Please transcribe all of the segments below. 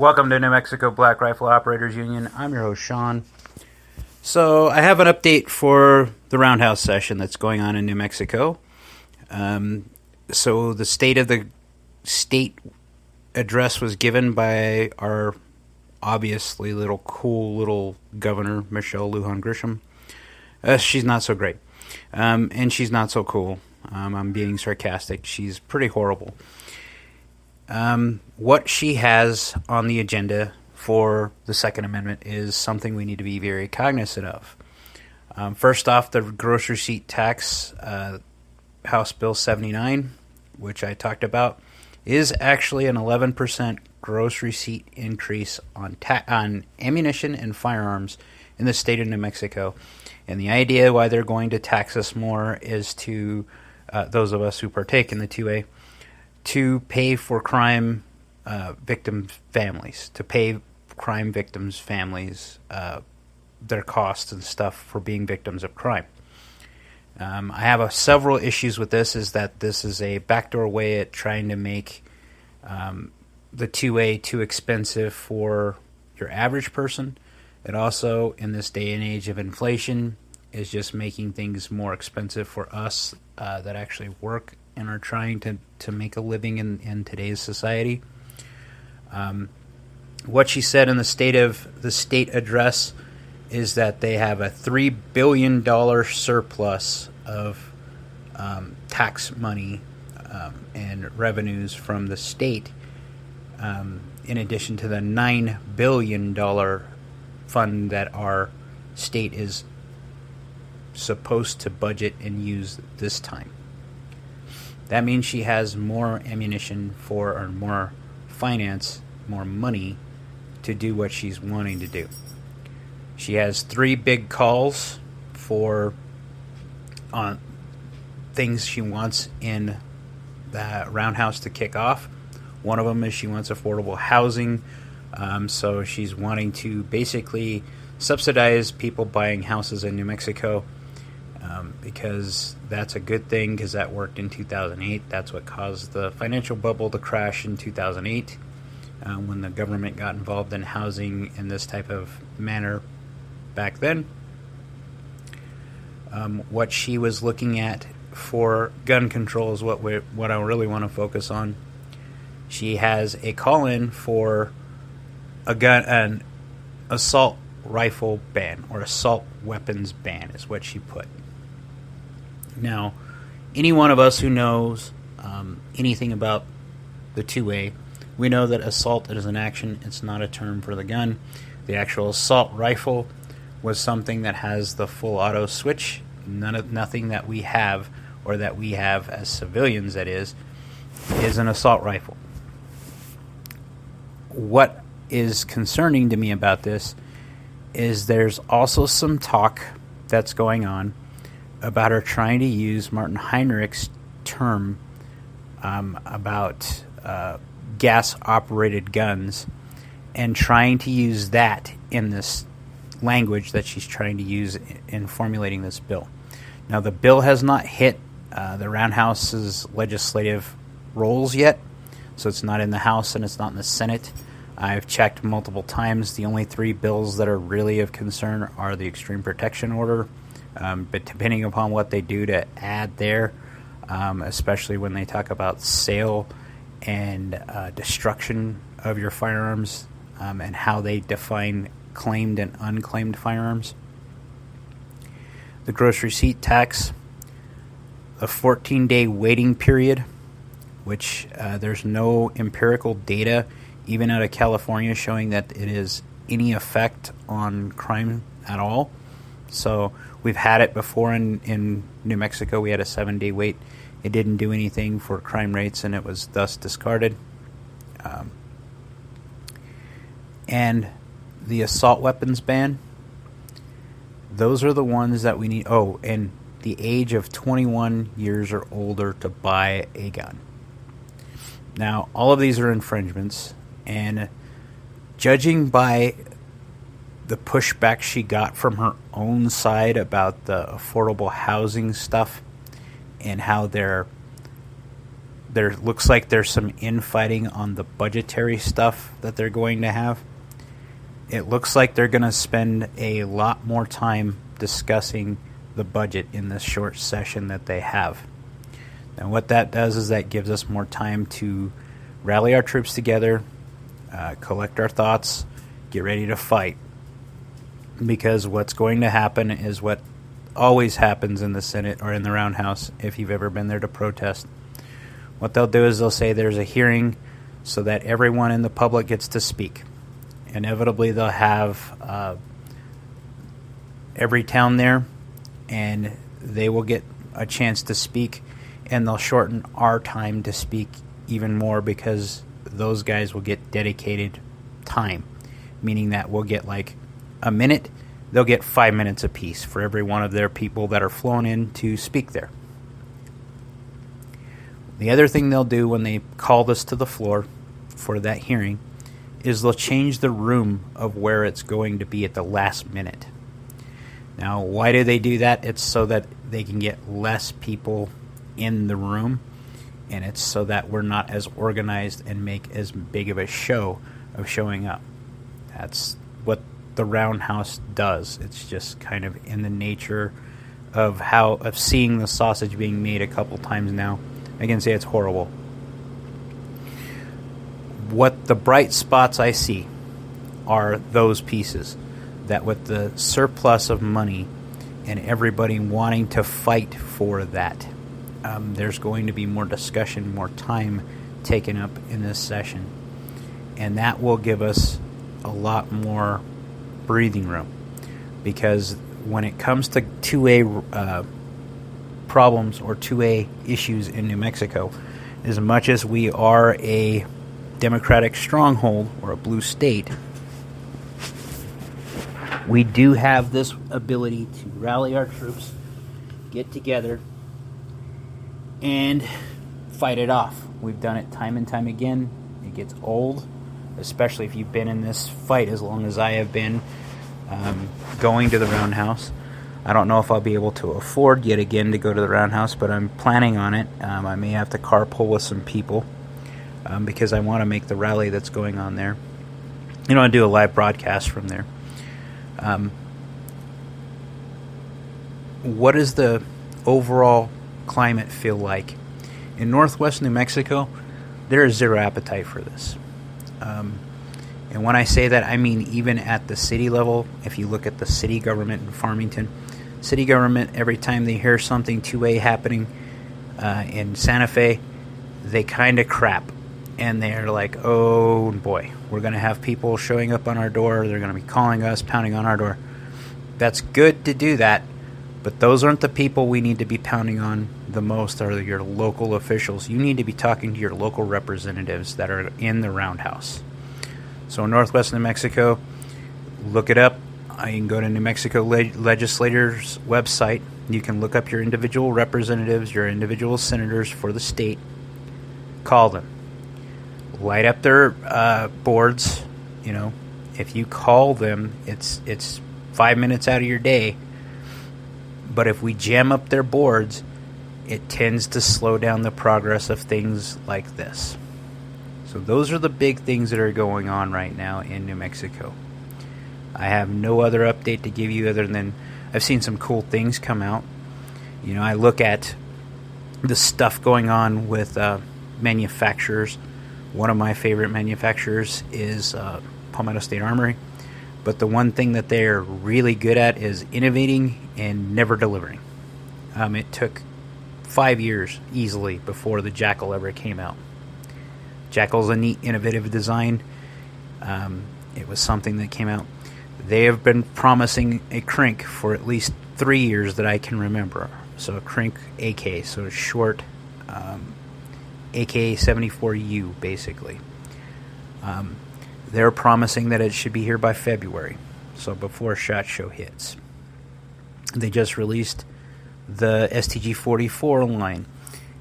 Welcome to New Mexico Black Rifle Operators Union. I'm your host, Sean. So I have an update for the roundhouse session that's going on in New Mexico. So the state state address was given by our obviously cool little governor, Michelle Lujan Grisham. She's not so great. And she's not so cool. I'm being sarcastic. She's pretty horrible. What she has on the agenda for the Second Amendment is something we need to be very cognizant of. First off, the gross receipt tax, House Bill 79, which I talked about, is actually an 11% gross receipt increase on ammunition and firearms in the state of New Mexico. And the idea why they're going to tax us more is to those of us who partake in the 2A, to pay for crime victim families, to pay crime victims' families their costs and stuff for being victims of crime. I have several issues with this, is that this is a backdoor way at trying to make the 2A too expensive for your average person. It also, in this day and age of inflation, is just making things more expensive for us that actually work and are trying to make a living in today's society. What she said in the state address is that they have a $3 billion surplus of tax money and revenues from the state, in addition to the $9 billion fund that our state is supposed to budget and use this time. That means she has more ammunition or more finance, more money to do what she's wanting to do. She has 3 big calls for things she wants in the roundhouse to kick off. One of them is she wants affordable housing. So she's wanting to basically subsidize people buying houses in New Mexico. Because that's a good thing, because that worked in 2008. That's what caused the financial bubble to crash in 2008 when the government got involved in housing in this type of manner back then. What she was looking at for gun control is what I really want to focus on. She has a call-in for an assault rifle ban, or assault weapons ban is what she put. Now, any one of us who knows anything about the 2A, we know that assault is an action. It's not a term for the gun. The actual assault rifle was something that has the full auto switch. Nothing that we have, or that we have as civilians, that is an assault rifle. What is concerning to me about this is there's also some talk that's going on about her trying to use Martin Heinrich's term about gas-operated guns, and trying to use that in this language that she's trying to use in formulating this bill. Now, the bill has not hit the Roundhouse's legislative rolls yet, so it's not in the House and it's not in the Senate. I've checked multiple times. The only 3 bills that are really of concern are the Extreme Protection Order, but depending upon what they do to add there, especially when they talk about sale and destruction of your firearms, and how they define claimed and unclaimed firearms. The gross receipt tax, a 14-day waiting period, which there's no empirical data, even out of California, showing that it is any effect on crime at all. So we've had it before in New Mexico. We had a 7-day wait. It didn't do anything for crime rates, and it was thus discarded. And the assault weapons ban, those are the ones that we need. Oh, and the age of 21 years or older to buy a gun. Now, all of these are infringements, and judging by the pushback she got from her own side about the affordable housing stuff and how they're there looks like there's some infighting on the budgetary stuff that they're going to have. It looks like they're going to spend a lot more time discussing the budget in this short session that they have. Now, what that does is that gives us more time to rally our troops together, collect our thoughts, get ready to fight. Because what's going to happen is what always happens in the Senate or in the Roundhouse, if you've ever been there to protest. What they'll do is they'll say there's a hearing so that everyone in the public gets to speak. Inevitably, they'll have every town there, and they will get a chance to speak, and they'll shorten our time to speak even more because those guys will get dedicated time, meaning that we'll get like a minute. They'll get 5 minutes apiece for every one of their people that are flown in to speak there. The other thing they'll do when they call this to the floor for that hearing is they'll change the room of where it's going to be at the last minute. Now, why do they do that? It's so that they can get less people in the room, and it's so that we're not as organized and make as big of a show of showing up. That's what the Roundhouse does. It's just kind of in the nature of seeing the sausage being made a couple times now. I can say it's horrible. What the bright spots I see are those pieces. That with the surplus of money and everybody wanting to fight for that, there's going to be more discussion, more time taken up in this session. And that will give us a lot more breathing room. Because when it comes to 2A problems or 2A issues in New Mexico, as much as we are a Democratic stronghold or a blue state, we do have this ability to rally our troops, get together, and fight it off. We've done it time and time again. It gets old, especially if you've been in this fight as long as I have been going to the Roundhouse. I don't know if I'll be able to afford yet again to go to the Roundhouse, but I'm planning on it. I may have to carpool with some people because I want to make the rally that's going on there. I do a live broadcast from there. What does the overall climate feel like? In northwest New Mexico, there is zero appetite for this. And when I say that, I mean even at the city level. If you look at the city government in Farmington, city government, every time they hear something 2A happening in Santa Fe, they kind of crap. And they're like, oh boy, we're going to have people showing up on our door. They're going to be calling us, pounding on our door. That's good to do that, but those aren't the people we need to be pounding on the most, are your local officials. You need to be talking to your local representatives that are in the Roundhouse. So in northwest New Mexico, look it up. You can go to New Mexico legislators' website. You can look up your individual representatives, your individual senators for the state. Call them. Light up their boards. If you call them, it's 5 minutes out of your day. But if we jam up their boards, it tends to slow down the progress of things like this. So those are the big things that are going on right now in New Mexico. I have no other update to give you other than I've seen some cool things come out. I look at the stuff going on with manufacturers. One of my favorite manufacturers is Palmetto State Armory. But the one thing that they're really good at is innovating and never delivering. It took 5 years easily before the Jackal ever came out. Jackal's a neat, innovative design. It was something that came out. They have been promising a Krink for at least 3 years that I can remember. So a Krink AK, so a short AK-74U, basically. They're promising that it should be here by February, so before SHOT Show hits. They just released the STG-44 line,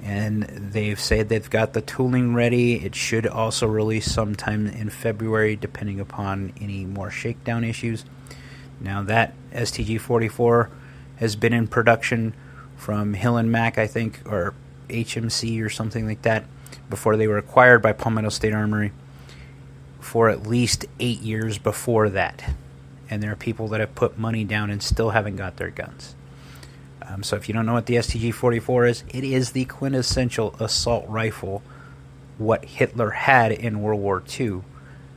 and they've said they've got the tooling ready. It should also release sometime in February, depending upon any more shakedown issues. Now, that STG-44 has been in production from Hill and Mac, I think, or HMC or something like that, before they were acquired by Palmetto State Armory for at least 8 years before that. And there are people that have put money down and still haven't got their guns. So if you don't know what the STG-44 is, it is the quintessential assault rifle, what Hitler had in World War II.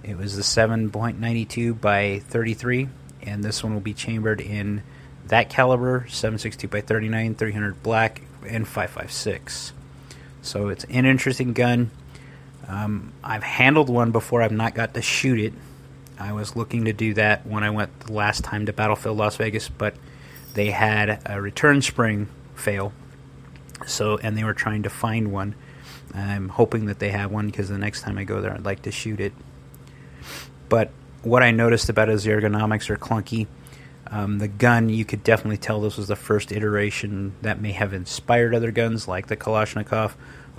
It was the 7.92 by 33, and this one will be chambered in that caliber, 7.62 by 39, 300 black, and 5.56. So it's an interesting gun. I've handled one before. I've not got to shoot it. I was looking to do that when I went the last time to Battlefield Las Vegas, but they had a return spring fail, and they were trying to find one. I'm hoping that they have one because the next time I go there, I'd like to shoot it. But what I noticed about it is the ergonomics are clunky. The gun, you could definitely tell this was the first iteration that may have inspired other guns like the Kalashnikov,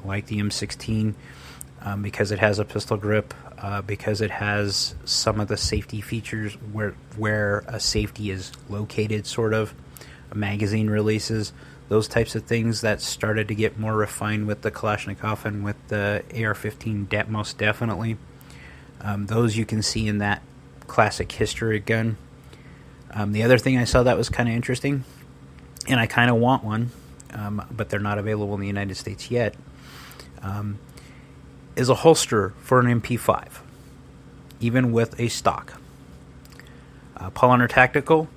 like the M16, because it has a pistol grip, because it has some of the safety features where a safety is located, sort of, magazine releases, those types of things that started to get more refined with the Kalashnikov and with the AR-15 most definitely. Those you can see in that classic history gun. The other thing I saw that was kind of interesting, and I kind of want one, but they're not available in the United States yet, is a holster for an MP5, even with a stock. Paul Hunter Tactical,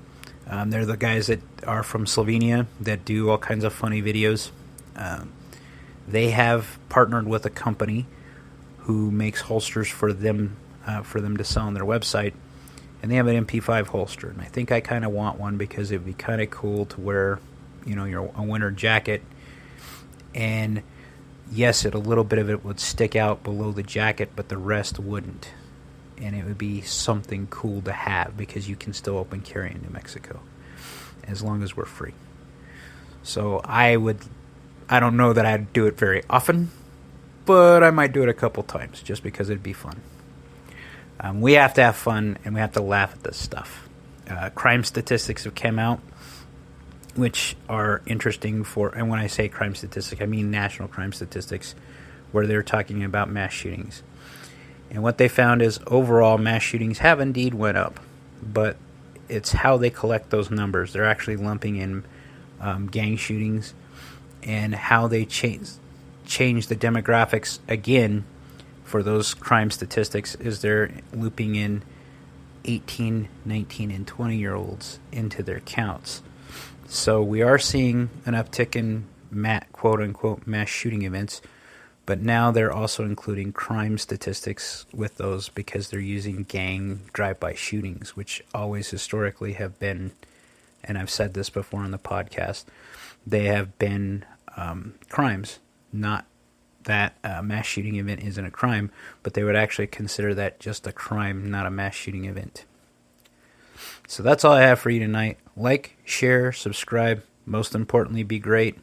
they're the guys that are from Slovenia that do all kinds of funny videos. They have partnered with a company who makes holsters for them to sell on their website, and they have an MP5 holster. And I think I kind of want one because it would be kind of cool to wear, a winter jacket. And yes, a little bit of it would stick out below the jacket, but the rest wouldn't. And it would be something cool to have because you can still open carry in New Mexico as long as we're free. So I don't know that I'd do it very often, but I might do it a couple times just because it'd be fun. We have to have fun and we have to laugh at this stuff. Crime statistics have come out, which are interesting and when I say crime statistics, I mean national crime statistics, where they're talking about mass shootings. And what they found is overall mass shootings have indeed went up, but it's how they collect those numbers. They're actually lumping in gang shootings and how they change the demographics again for those crime statistics is they're looping in 18, 19, and 20-year-olds into their counts. So we are seeing an uptick in quote-unquote mass shooting events, but now they're also including crime statistics with those because they're using gang drive-by shootings, which always historically have been, and I've said this before on the podcast, they have been crimes. Not that a mass shooting event isn't a crime, but they would actually consider that just a crime, not a mass shooting event. So that's all I have for you tonight. Like, share, subscribe. Most importantly, be great.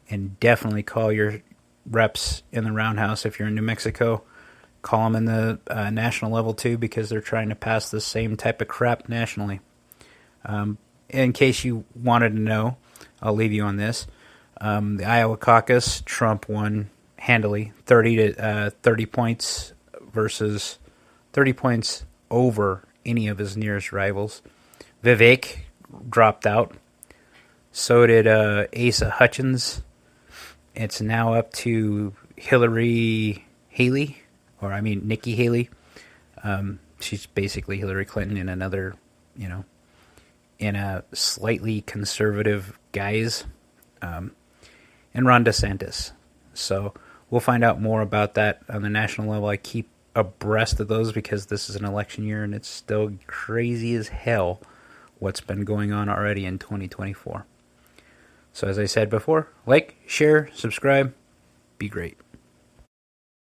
And definitely call your reps in the Roundhouse if you're in New Mexico. Call them in the national level too because they're trying to pass the same type of crap nationally. In case you wanted to know, I'll leave you on this. The Iowa caucus, Trump won handily, 30 points versus 30 points over any of his nearest rivals. Vivek dropped out. So did Asa Hutchins. It's now up to Nikki Haley. She's basically Hillary Clinton in another, in a slightly conservative guise. And Ron DeSantis. So we'll find out more about that on the national level. I keep abreast of those because this is an election year and it's still crazy as hell what's been going on already in 2024. So as I said before, like, share, subscribe, be great.